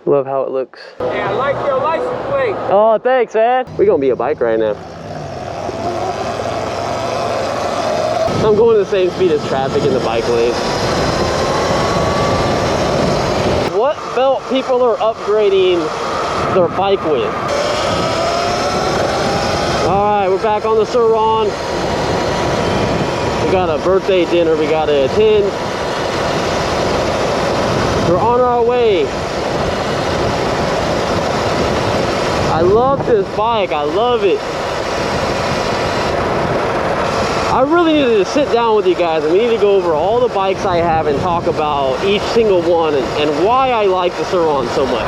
Love how it looks. Yeah, I like your license plate. Oh, thanks, man. We're gonna be a bike right now. I'm going the same speed as traffic in the bike lane. What belt people are upgrading their bike with? All right, we're back on the Sur Ron. We got a birthday dinner we gotta attend. We're on our way. I love this bike, I love it. I really needed to sit down with you guys and we need to go over all the bikes I have and talk about each single one and why I like the Sur Ron so much.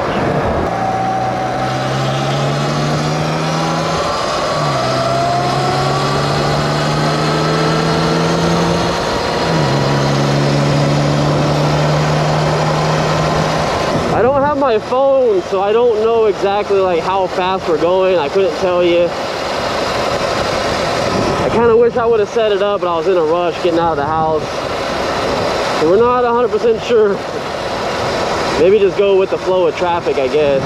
I don't have my phone, so I don't know exactly like how fast we're going. I couldn't tell you. I kind of wish I would have set it up, but I was in a rush getting out of the house. So we're not 100% sure. Maybe just go with the flow of traffic, I guess.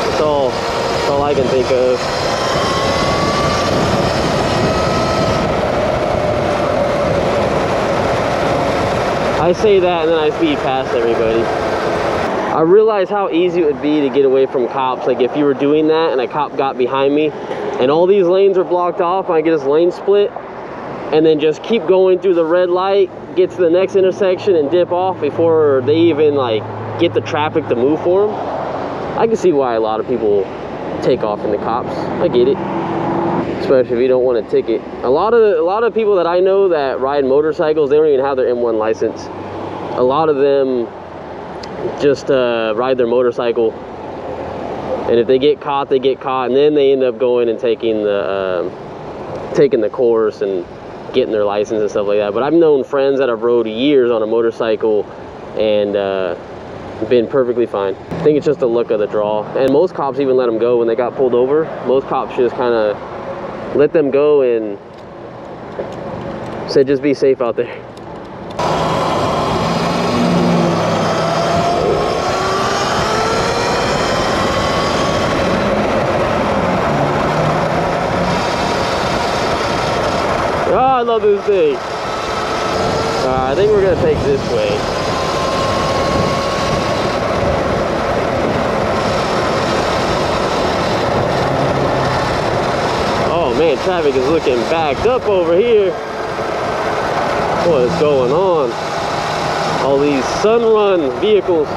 That's all I can think of. I say that and then I speed past everybody. I realize how easy it would be to get away from cops. Like if you were doing that and a cop got behind me and all these lanes are blocked off and I get this lane split and then just keep going through the red light, get to the next intersection and dip off before they even like get the traffic to move for them. I can see why a lot of people take off from the cops. I get it. Especially if you don't want a ticket. A lot of people that I know that ride motorcycles, they don't even have their M1 license. A lot of them just ride their motorcycle, and if they get caught, they get caught, and then they end up going and taking the course and getting their license and stuff like that. But I've known friends that have rode years on a motorcycle and been perfectly fine. I think it's just the look of the draw, and most cops even let them go when they got pulled over. Most cops just kind of let them go and said just be safe out there. Oh, I love this thing. I think we're gonna take this way. Oh man, traffic is looking backed up over here. What is going on? All these SURRON vehicles.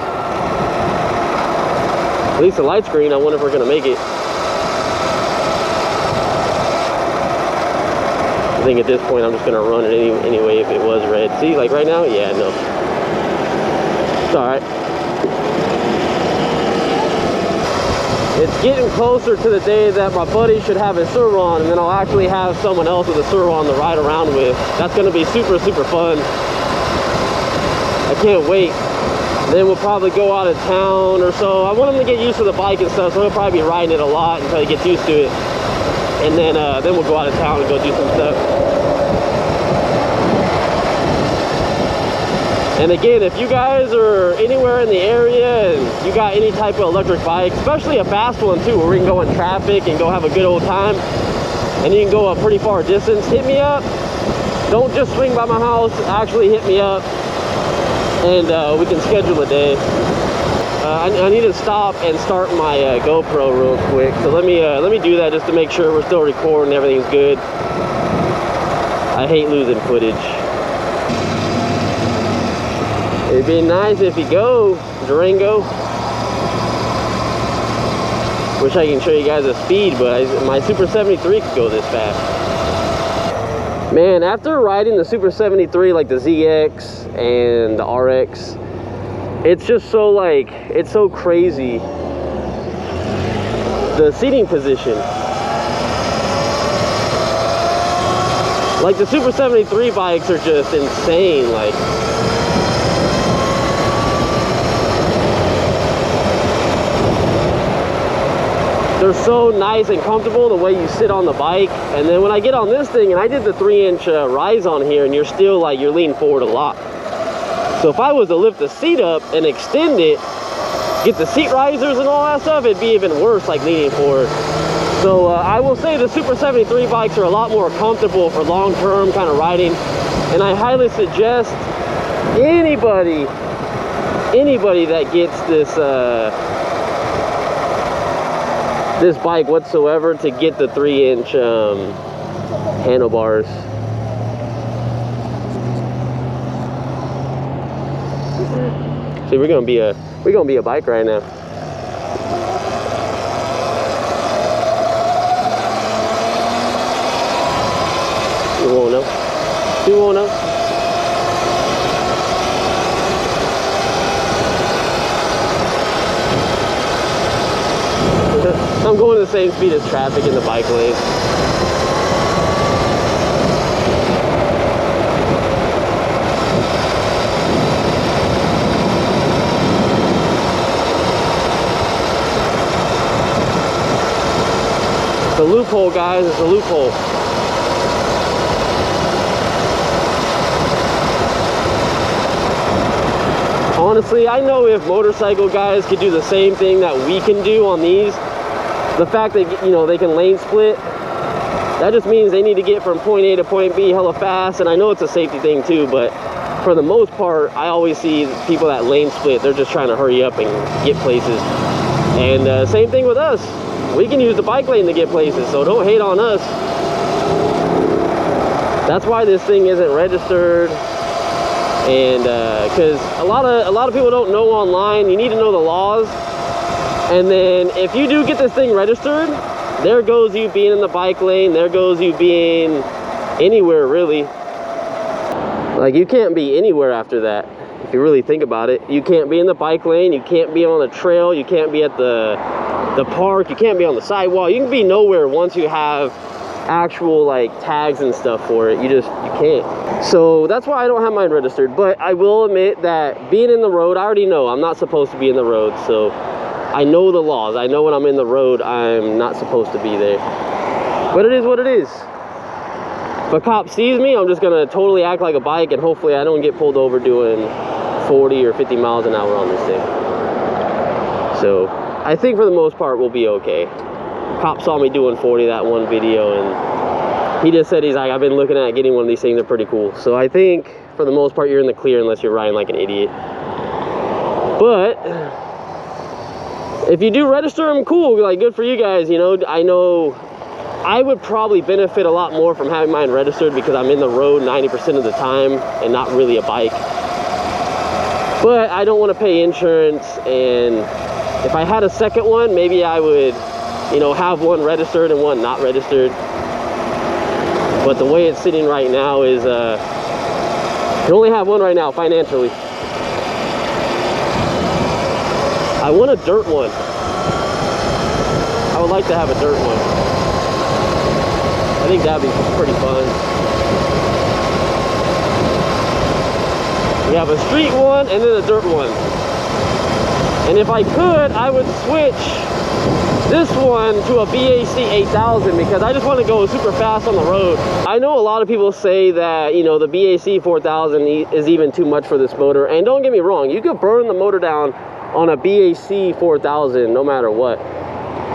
At least the light's green. I wonder if we're gonna make it. I think at this point I'm just gonna run it anyway if it was red. See, like right now, yeah, no, it's all right. It's getting closer to the day that my buddy should have his Sur Ron, and then I'll actually have someone else with a Sur Ron to ride around with. That's gonna be super fun. I can't wait. Then we'll probably go out of town or so. I want him to get used to the bike and stuff, so he'll probably be riding it a lot until he gets used to it. And then we'll go out of town and go do some stuff. And again, if you guys are anywhere in the area and you got any type of electric bike, especially a fast one too, where we can go in traffic and go have a good old time, and you can go a pretty far distance, hit me up. Don't just swing by my house, actually hit me up, and we can schedule a day. I need to stop and start my GoPro real quick. So let me do that just to make sure we're still recording, everything's good. I hate losing footage. It'd be nice if you go, Durango. Wish I can show you guys the speed, but my Super 73 could go this fast. Man, after riding the Super 73, like the ZX and the RX, it's just so like, it's so crazy. The seating position. Like the Super 73 bikes are just insane. Like, they're so nice and comfortable the way you sit on the bike. And then when I get on this thing, and I did the 3-inch rise on here, and you're still like, you're leaning forward a lot. So if I was to lift the seat up and extend it, get the seat risers and all that stuff, it'd be even worse, like leaning forward. So I will say the Super 73 bikes are a lot more comfortable for long-term kind of riding, and I highly suggest anybody that gets this this bike whatsoever to get the 3-inch handlebars. See, we're gonna be a bike right now. You won't know. You won't know. I'm going the same speed as traffic in the bike lane. It's a loophole, guys. It's a loophole. Honestly, I know if motorcycle guys could do the same thing that we can do on these, the fact that, you know, they can lane split, that just means they need to get from point A to point B hella fast. And I know it's a safety thing too, but for the most part, I always see people that lane split, they're just trying to hurry up and get places. And same thing with us. We can use the bike lane to get places, so don't hate on us. That's why this thing isn't registered. And because a lot of people don't know online, you need to know the laws. And then if you do get this thing registered, there goes you being in the bike lane, there goes you being anywhere, really. Like, you can't be anywhere after that, if you really think about it. You can't be in the bike lane, you can't be on the trail, you can't be at the park, you can't be on the sidewalk. You can be nowhere once you have actual like tags and stuff for it. You can't. So that's why I don't have mine registered. But I will admit that being in the road, I already know I'm not supposed to be in the road. So I know the laws. I know when I'm in the road, I'm not supposed to be there. But it is what it is. If a cop sees me, I'm just gonna totally act like a bike, and hopefully I don't get pulled over doing 40 or 50 miles an hour on this thing. So I think for the most part we'll be okay. Cop saw me doing 40 that one video, and he just said, he's like, I've been looking at getting one of these things, they're pretty cool. So I think for the most part you're in the clear unless you're riding like an idiot. But if you do register them, cool, like good for you guys. You know, I know I would probably benefit a lot more from having mine registered because I'm in the road 90% of the time and not really a bike. But I don't want to pay insurance, and if I had a second one, maybe I would, you know, have one registered and one not registered. But the way it's sitting right now is, you can only have one right now financially. I want a dirt one. I would like to have a dirt one. I think that'd be pretty fun. We have a street one and then a dirt one. And if I could, I would switch this one to a BAC8000 because I just want to go super fast on the road. I know a lot of people say that, you know, the BAC4000 is even too much for this motor. And don't get me wrong, you could burn the motor down on a BAC4000 no matter what.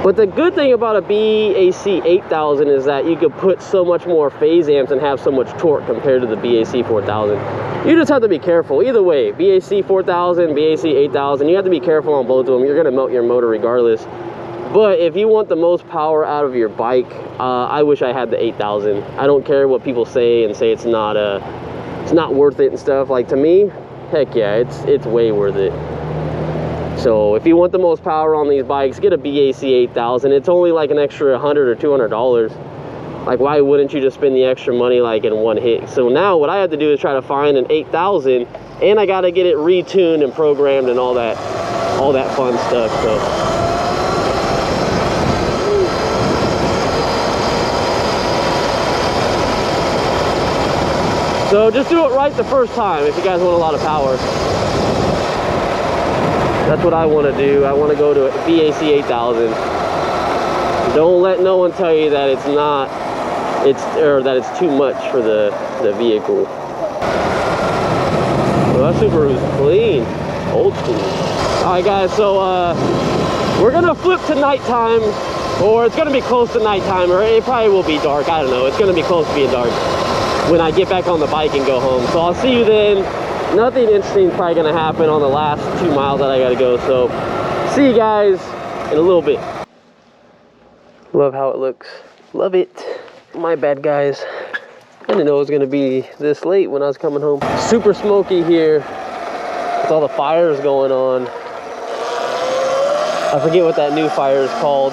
But the good thing about a BAC8000 is that you could put so much more phase amps and have so much torque compared to the BAC4000. You just have to be careful. Either way, BAC4000, BAC8000, you have to be careful on both of them. You're going to melt your motor regardless. But if you want the most power out of your bike, I wish I had the 8000. I don't care what people say and say it's not worth it and stuff. Like, to me, heck yeah, it's way worth it. So if you want the most power on these bikes, get a BAC8000. It's only like an extra $100 or $200. Like, why wouldn't you just spend the extra money like in one hit? So now what I have to do is try to find an 8000, and I got to get it retuned and programmed and all that fun stuff. So just do it right the first time if you guys want a lot of power. That's what I want to do. I want to go to a BAC8000. Don't let no one tell you that it's not, that it's too much for the vehicle. Well, that Subaru's clean, old school. Alright guys, so we're gonna flip to nighttime, or it's gonna be close to nighttime, or it probably will be dark, I don't know. It's gonna be close to being dark when I get back on the bike and go home. So I'll see you then. Nothing interesting is probably gonna happen on the last 2 miles that I gotta go. So see you guys in a little bit. Love how it looks. Love it. My bad guys. I didn't know it was gonna be this late when I was coming home. Super smoky here with all the fires going on. I forget what that new fire is called,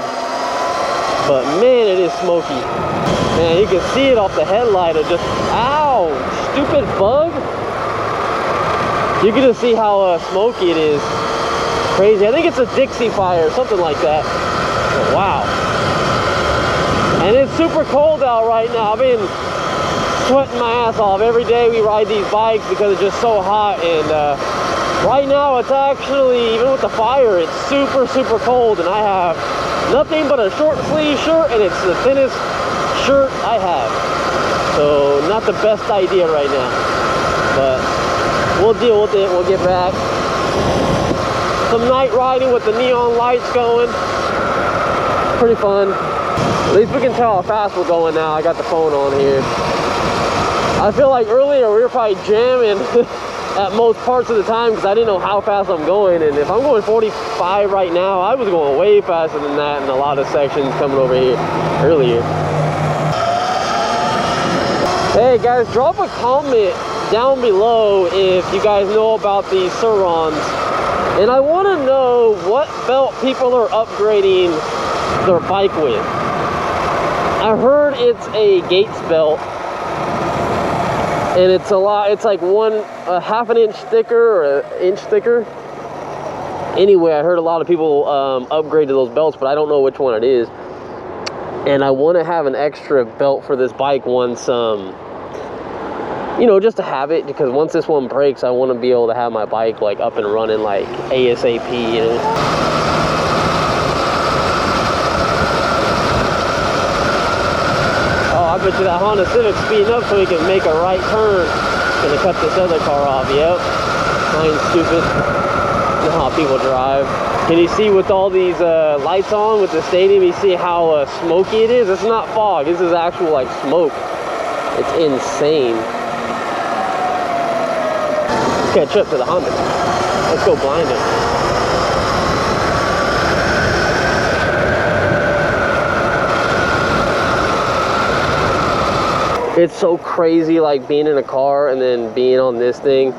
but man, it is smoky. Man, you can see it off the headlight of just, ow, stupid bug. You can just see how smoky it is. Crazy. I think it's a Dixie fire, something like that. But wow. And it's super cold out right now. I've been sweating my ass off. Every day we ride these bikes because it's just so hot. And right now it's actually, even with the fire, it's super, super cold. And I have nothing but a short sleeve shirt, and it's the thinnest shirt I have. So not the best idea right now, but we'll deal with it. We'll get back. Some night riding with the neon lights going. Pretty fun. At least we can tell how fast we're going now. I got the phone on here. I feel like earlier we were probably jamming at most parts of the time because I didn't know how fast I'm going. And if I'm going 45 right now, I was going way faster than that in a lot of sections coming over here earlier. Hey guys, drop a comment down below if you guys know about these SURRONs. And I want to know what belt people are upgrading their bike with. I heard it's a Gates belt. And it's a lot, it's like a half an inch thicker or an inch thicker. Anyway, I heard a lot of people upgrade to those belts, but I don't know which one it is. And I want to have an extra belt for this bike once, you know, just to have it, because once this one breaks, I want to be able to have my bike like up and running like ASAP, you know. I bet you that Honda Civic's speeding up so he can make a right turn. Gonna cut this other car off. Yep. I ain't stupid. You know how people drive. Can you see with all these lights on with the stadium, you see how smoky it is? It's not fog. This is actual like smoke. It's insane. Let's catch up to the Honda. Let's go blind it. It's so crazy, like being in a car and then being on this thing.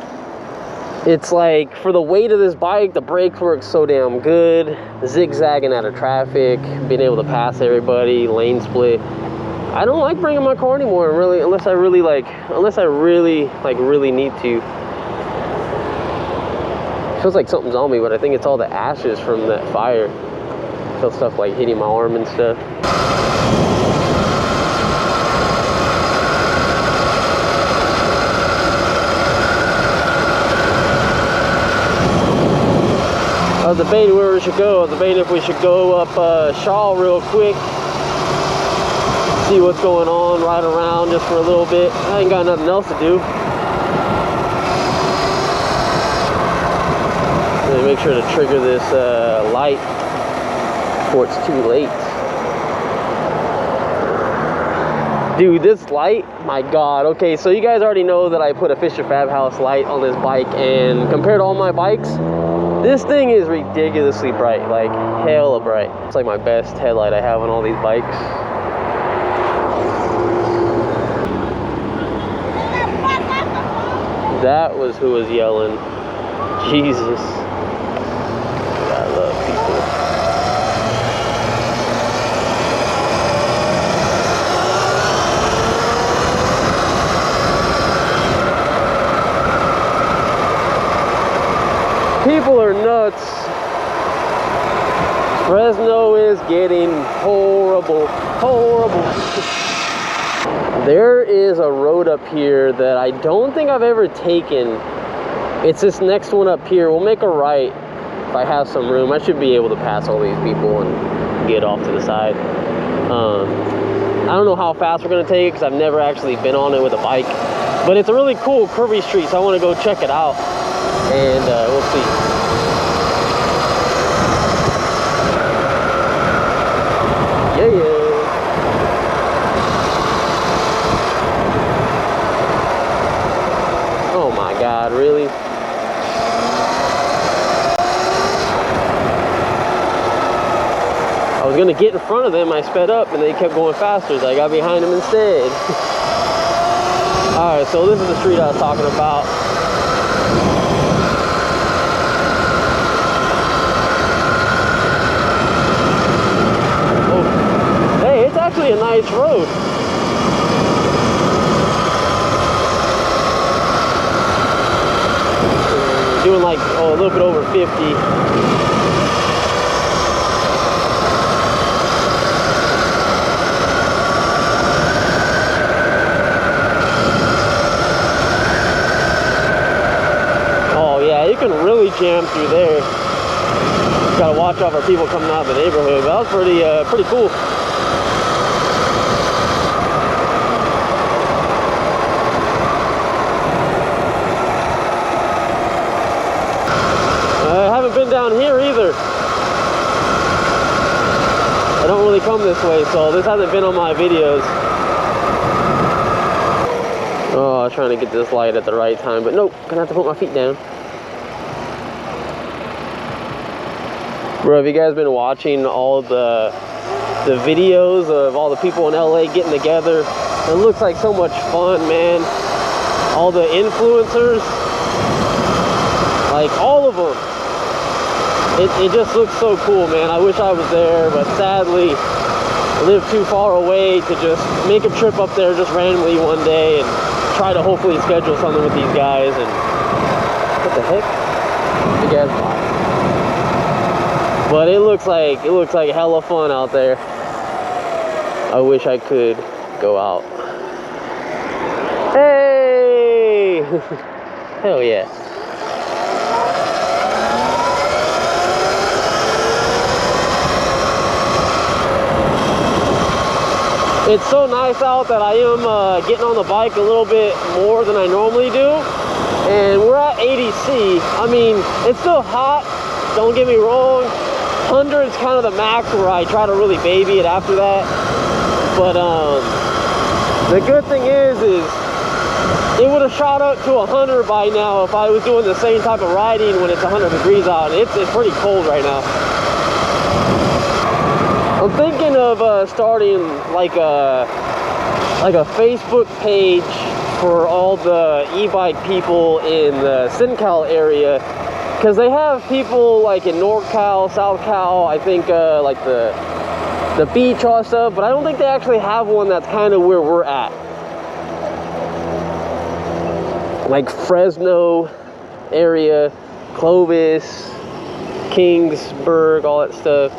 It's like, for the weight of this bike, the brakes work so damn good. Zigzagging out of traffic, being able to pass everybody, lane split. I don't like bringing my car anymore, really, unless I really need to. Feels like something's on me, but I think it's all the ashes from that fire. I feel stuff like hitting my arm and stuff. I was debating where we should go. I was debating if we should go up Shaw real quick, see what's going on, ride around just for a little bit. I ain't got nothing else to do. Let me make sure to trigger this light before it's too late. Dude, this light, my God. Okay, so you guys already know that I put a Fisher Fab House light on this bike, and compared to all my bikes, this thing is ridiculously bright, like hella bright. It's like my best headlight I have on all these bikes. That was who was yelling. Jesus. I love people. People are nuts. Fresno is getting horrible, horrible. There is a road up here that I don't think I've ever taken. It's this next one up here. We'll make a right if I have some room. I should be able to pass all these people and get off to the side. I don't know how fast we're gonna take it because I've never actually been on it with a bike. But it's a really cool curvy street, so I want to go check it out. And we'll see. gonna get in front of them. I sped up and they kept going faster, so I got behind them instead. All right, so this is the street I was talking about. Oh, hey, it's actually a nice road. Doing like, oh, a little bit over 50. You can really jam through there. Gotta watch out for people coming out of the neighborhood. But that was pretty cool. I haven't been down here either. I don't really come this way, so this hasn't been on my videos. Oh, I was trying to get this light at the right time, but nope, gonna have to put my feet down. Bro, have you guys been watching all the videos of all the people in LA getting together? It looks like so much fun, man. All the influencers, like all of them. It just looks so cool, man. I wish I was there, but sadly, I live too far away to just make a trip up there just randomly one day and try to hopefully schedule something with these guys. And what the heck? Big ass box. But it looks like hella fun out there. I wish I could go out. Hey! Hell yeah. It's so nice out that I am getting on the bike a little bit more than I normally do. And we're at 80°C. I mean, it's still hot, don't get me wrong. 100's kind of the max where I try to really baby it after that. But the good thing is it would have shot up to 100 by now if I was doing the same type of riding when it's 100 degrees out. And it's pretty cold right now. I'm thinking of starting like a Facebook page for all the e-bike people in the SoCal area. Because they have people like in NorCal, South Cal, I think like the beach, all that stuff, but I don't think they actually have one that's kind of where we're at. Like Fresno area, Clovis, Kingsburg, all that stuff.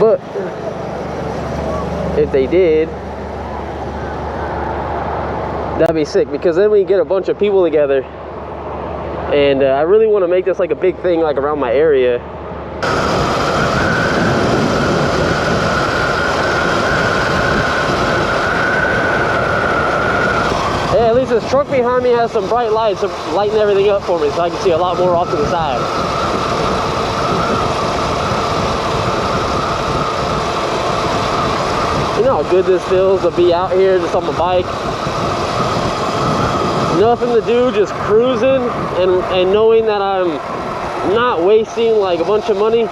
But if they did, that'd be sick, because then we get a bunch of people together, and I really want to make this like a big thing, like around my area. Hey, at least this truck behind me has some bright lights, lighting everything up for me, so I can see a lot more off to the side. You know how good this feels to be out here just on my bike. Nothing to do, just cruising and knowing that I'm not wasting like a bunch of money.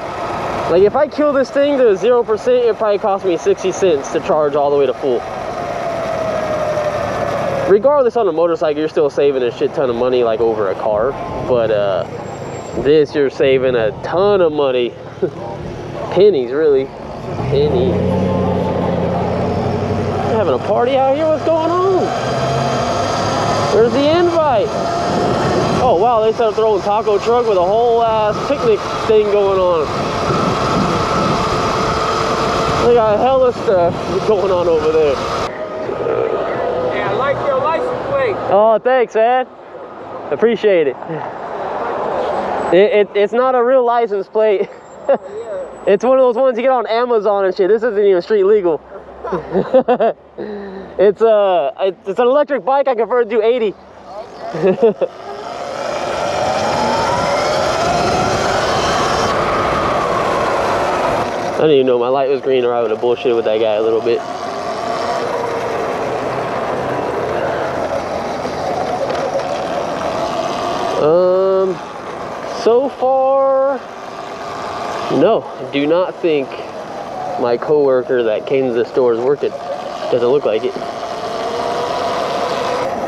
Like if I kill this thing to 0%, it probably cost me 60 cents to charge all the way to full. Regardless, on a motorcycle, you're still saving a shit ton of money like over a car. But this, you're saving a ton of money. Pennies, really. Pennies. Having a party out here? What's going on? Where's the invite? Oh wow, they started throwing taco truck with a whole ass picnic thing going on. They got hella stuff going on over there. Yeah, I like your license plate. Oh, thanks, man. Appreciate it. It's not a real license plate. It's one of those ones you get on Amazon and shit. This isn't even street legal. It's an electric bike. I converted to 80. I didn't even know my light was green, or I would have bullshitted with that guy a little bit. So far, no, I do not think my coworker that came to the store is working. Doesn't look like it.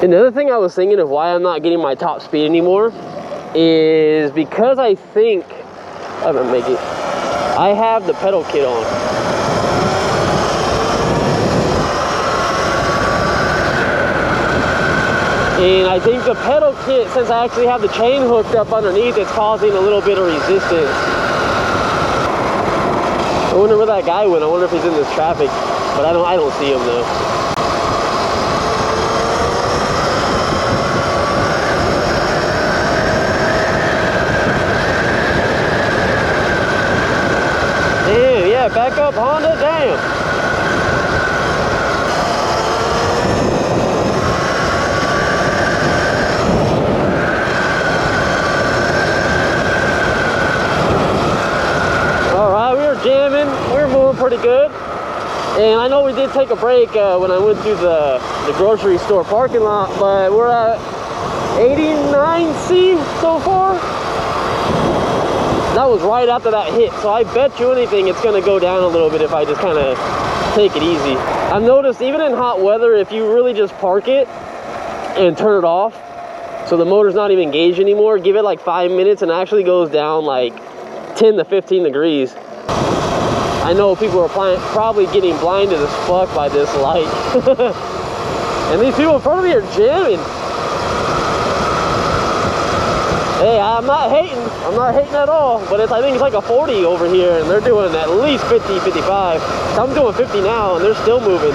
Another thing I was thinking of why I'm not getting my top speed anymore is because I think I'm gonna make it. I have the pedal kit on. And I think the pedal kit, since I actually have the chain hooked up underneath, it's causing a little bit of resistance. I wonder where that guy went. I wonder if he's in this traffic, but I don't see him though. Damn, yeah, back up Honda, damn. Jamming, we were moving pretty good, and I know we did take a break when I went through the grocery store parking lot, but we're at 89C so far. That was right after that hit, so I bet you anything it's going to go down a little bit if I just kind of take it easy. I've noticed even in hot weather, if you really just park it and turn it off so the motor's not even engaged anymore, give it like 5 minutes and it actually goes down like 10 to 15 degrees. I know people are probably getting blinded as fuck by this light. And these people in front of me are jamming. Hey, I'm not hating. I'm not hating at all. But I think it's like a 40 over here, and they're doing at least 50, 55. So I'm doing 50 now, and they're still moving.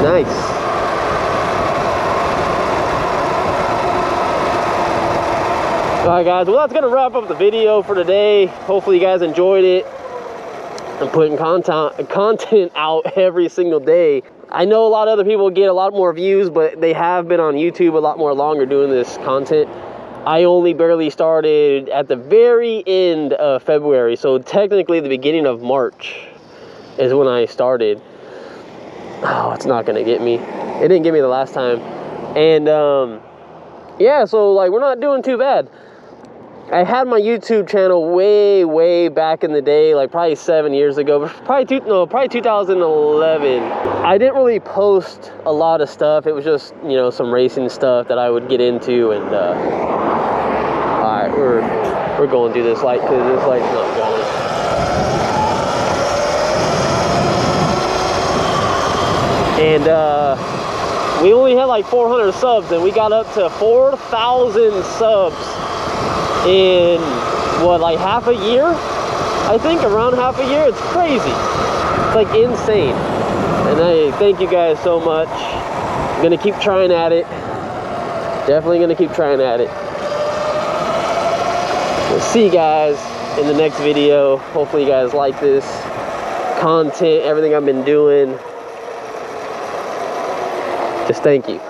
Nice. Alright guys, well that's going to wrap up the video for today. Hopefully you guys enjoyed it. I'm putting content out every single day. I know a lot of other people get a lot more views, but they have been on YouTube a lot more longer doing this content. I only barely started at the very end of February, so technically the beginning of March is when I started. Oh, it's not going to get me. It didn't get me the last time. And yeah, so like we're not doing too bad. I had my YouTube channel way back in the day, like probably 7 years ago, probably 2011. I didn't really post a lot of stuff. It was just, you know, some racing stuff that I would get into. And all right, we're going through this light because this light's not going. And we only had like 400 subs, and we got up to 4,000 subs in what, like half a year? I think around half a year. It's crazy. It's like insane. And I thank you guys so much. I'm gonna keep trying at it. Definitely gonna keep trying at it. We'll see you guys in the next video. Hopefully you guys like this content, everything I've been doing. Just thank you.